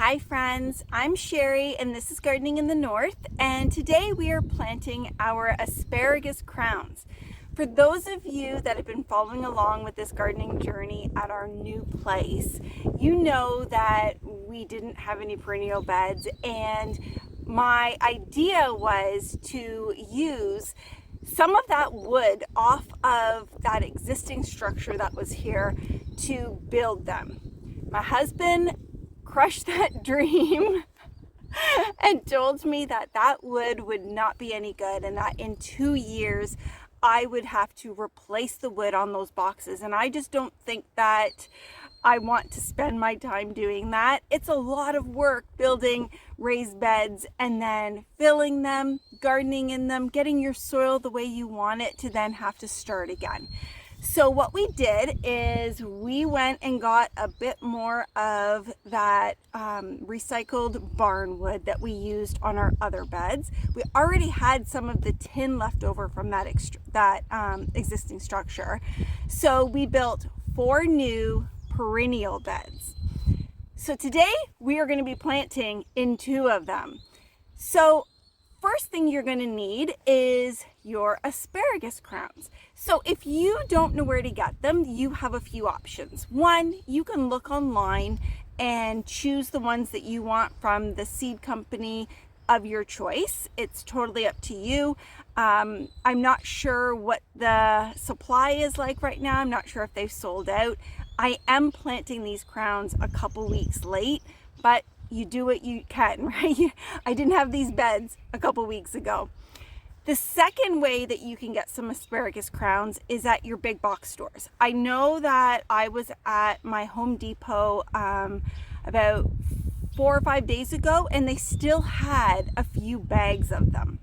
Hi friends, I'm Sherry and this is Gardening in the North, and today we are planting our asparagus crowns. For those of you that have been following along with this gardening journey at our new place, you know that we didn't have any perennial beds, and my idea was to use some of that wood off of that existing structure that was here to build them. My husband crushed that dream and told me that that wood would not be any good and that in 2 years I would have to replace the wood on those boxes, and I just don't think that I want to spend my time doing that. It's a lot of work building raised beds and then filling them, gardening in them, getting your soil the way you want it to then have to start again. So what we did is we went and got a bit more of that recycled barn wood that we used on our other beds. We already had some of the tin left over from that existing structure. So we built 4 new perennial beds. So today we are going to be planting in 2 of them. So first thing you're going to need is your asparagus crowns. So if you don't know where to get them, you have a few options. One, you can look online and choose the ones that you want from the seed company of your choice. It's totally up to you. I'm not sure what the supply is like right now. I'm not sure if they've sold out. I am planting these crowns a couple weeks late, but you do what you can, right? I didn't have these beds a couple weeks ago. The second way that you can get some asparagus crowns is at your big box stores. I know that I was at my Home Depot about 4 or 5 days ago, and they still had a few bags of them.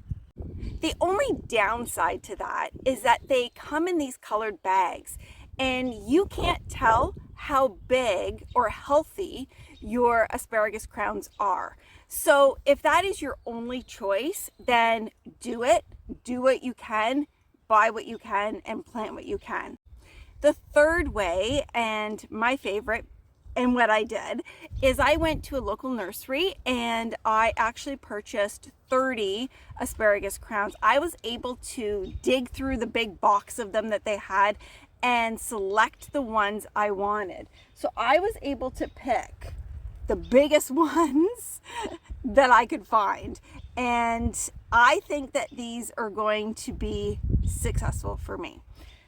The only downside to that is that they come in these colored bags, and you can't tell how big or healthy your asparagus crowns are. So if that is your only choice, then do it. Do what you can, buy what you can, and plant what you can. The third way, and my favorite, and what I did, is I went to a local nursery and I actually purchased 30 asparagus crowns. I was able to dig through the big box of them that they had and select the ones I wanted. So I was able to pick the biggest ones that I could find. And I think that these are going to be successful for me.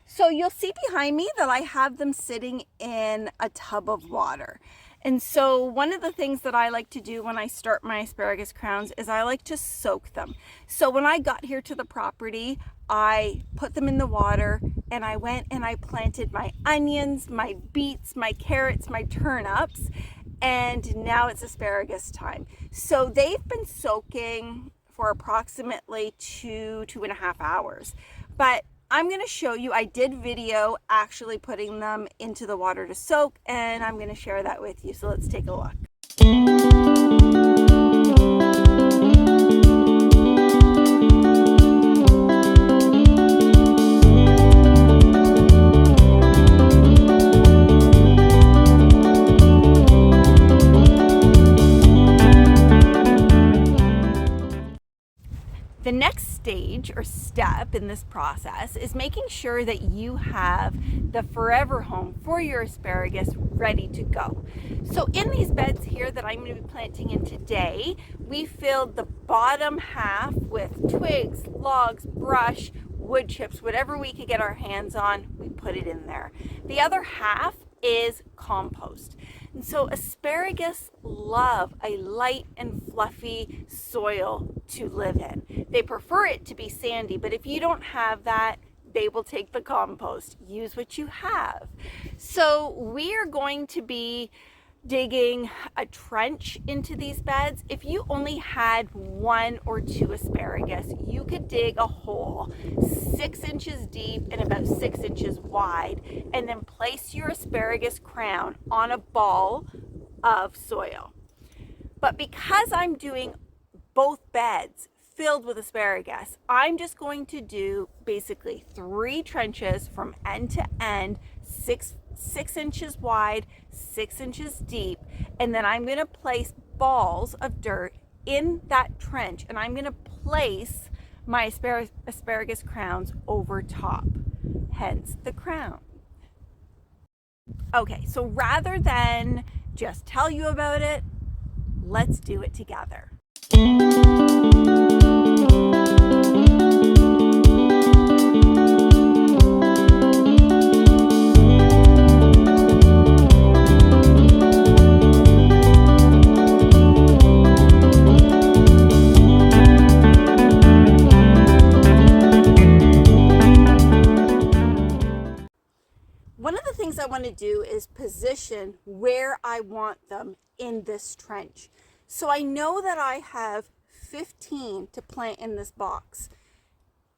So you'll see behind me that I have them sitting in a tub of water. And so one of the things that I like to do when I start my asparagus crowns is I like to soak them. So when I got here to the property, I put them in the water and I went and I planted my onions, my beets, my carrots, my turnips, and now it's asparagus time. So they've been soaking for approximately 2.5 hours. But I'm going to show you, I did video actually putting them into the water to soak, and I'm going to share that with you. So let's take a look. The next stage or step in this process is making sure that you have the forever home for your asparagus ready to go. So in these beds here that I'm going to be planting in today, we filled the bottom half with twigs, logs, brush, wood chips, whatever we could get our hands on, we put it in there. The other half is compost. And so asparagus love a light and fluffy soil to live in. They prefer it to be sandy, but if you don't have that, they will take the compost. Use what you have. So we are going to be digging a trench into these beds. If you only had 1 or 2 asparagus, you could dig a hole 6 inches deep and about 6 inches wide, and then place your asparagus crown on a ball of soil. But because I'm doing both beds filled with asparagus, I'm just going to do basically 3 trenches from end to end, 6 inches wide, 6 inches deep, and then I'm going to place balls of dirt in that trench, and I'm going to place my asparagus crowns over top, hence the crown. Okay, so rather than just tell you about it, let's do it together. One of the things I want to do is position where I want them in this trench. So I know that I have 15 to plant in this box.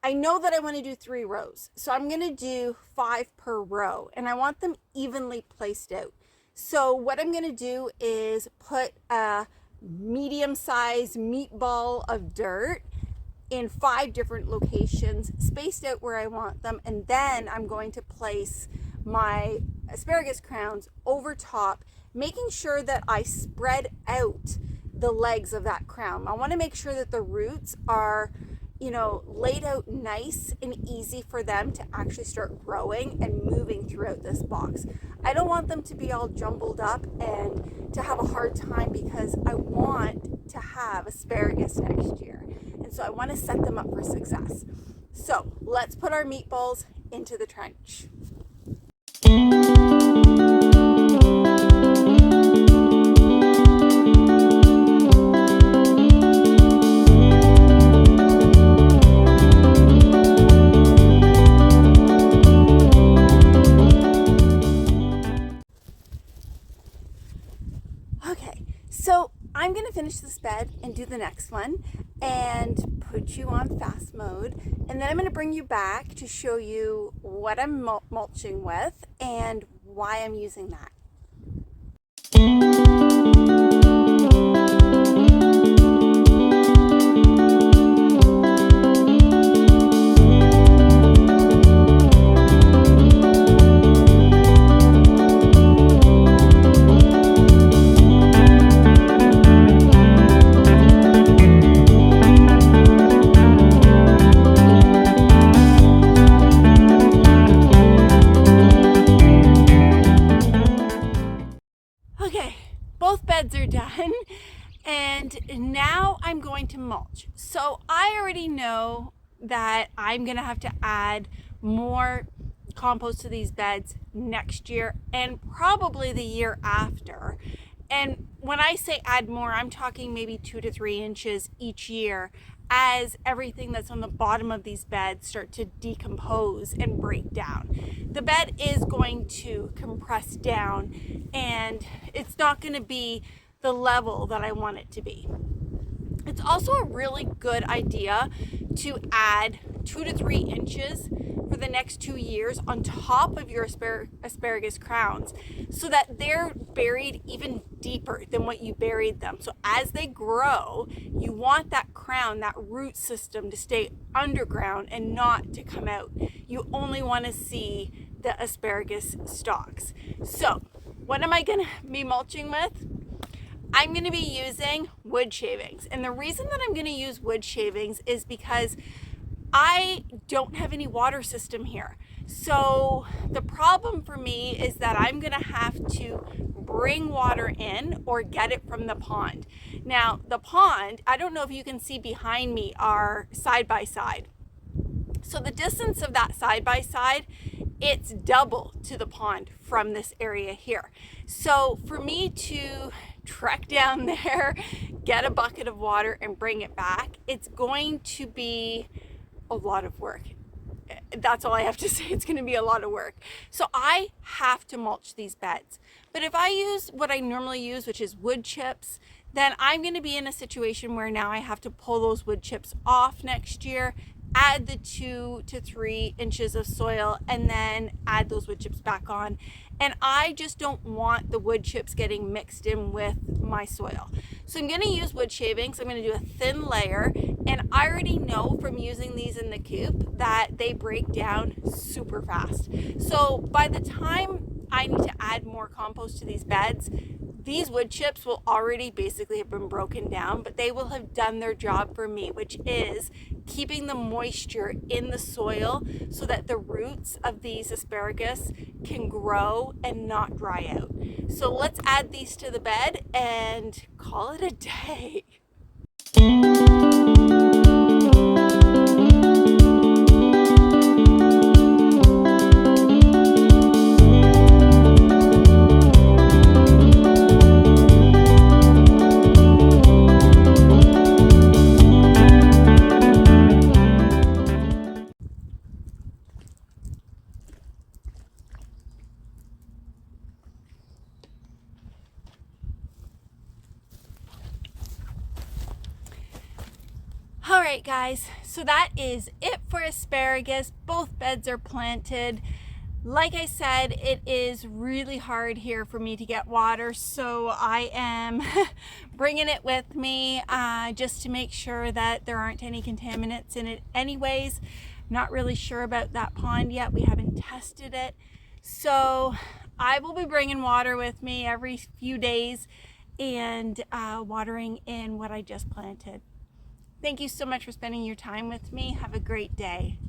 I know that I want to do 3 rows. So I'm going to do 5 per row, and I want them evenly placed out. So what I'm going to do is put a medium-sized meatball of dirt in 5 different locations, spaced out where I want them, and then I'm going to place my asparagus crowns over top, making sure that I spread out the legs of that crown. I want to make sure that the roots are, laid out nice and easy for them to actually start growing and moving throughout this box. I don't want them to be all jumbled up and to have a hard time, because I want to have asparagus next year. And so I want to set them up for success. So let's put our meatballs into the trench. Okay, so I'm going to finish this bed and do the next one and put you on fast mode, and then I'm going to bring you back to show you what I'm mulching with and why I'm using that. Both beds are done, and now I'm going to mulch. So I already know that I'm gonna have to add more compost to these beds next year and probably the year after. And when I say add more, I'm talking maybe 2 to 3 inches each year, as everything that's on the bottom of these beds start to decompose and break down. The bed is going to compress down, and it's not going to be the level that I want it to be. It's also a really good idea to add 2 to 3 inches for the next 2 years on top of your asparagus crowns, so that they're buried even deeper than what you buried them. So as they grow, you want that crown, that root system, to stay underground and not to come out. You only want to see the asparagus stalks. So what am I going to be mulching with? I'm going to be using wood shavings. And the reason that I'm going to use wood shavings is because I don't have any water system here. So the problem for me is that I'm going to have to bring water in or get it from the pond. Now, the pond, I don't know if you can see behind me, are side by side. So the distance of that side by side, it's double to the pond from this area here. So for me to trek down there, get a bucket of water and bring it back, it's going to be a lot of work. That's all I have to say. It's going to be a lot of work. So I have to mulch these beds. But if I use what I normally use, which is wood chips, then I'm going to be in a situation where now I have to pull those wood chips off next year, add the 2 to 3 inches of soil, and then add those wood chips back on. And I just don't want the wood chips getting mixed in with my soil. So I'm going to use wood shavings. I'm going to do a thin layer, and I already know from using these in the coop that they break down super fast. So by the time I need to add more compost to these beds, these wood chips will already basically have been broken down, but they will have done their job for me, which is keeping the moisture in the soil so that the roots of these asparagus can grow and not dry out. So let's add these to the bed and call it a day. All right, guys, so that is it for asparagus. Both beds are planted. Like I said, it is really hard here for me to get water, so I am bringing it with me just to make sure that there aren't any contaminants in it anyways. I'm not really sure about that pond yet. We haven't tested it. So I will be bringing water with me every few days and watering in what I just planted. Thank you so much for spending your time with me. Have a great day.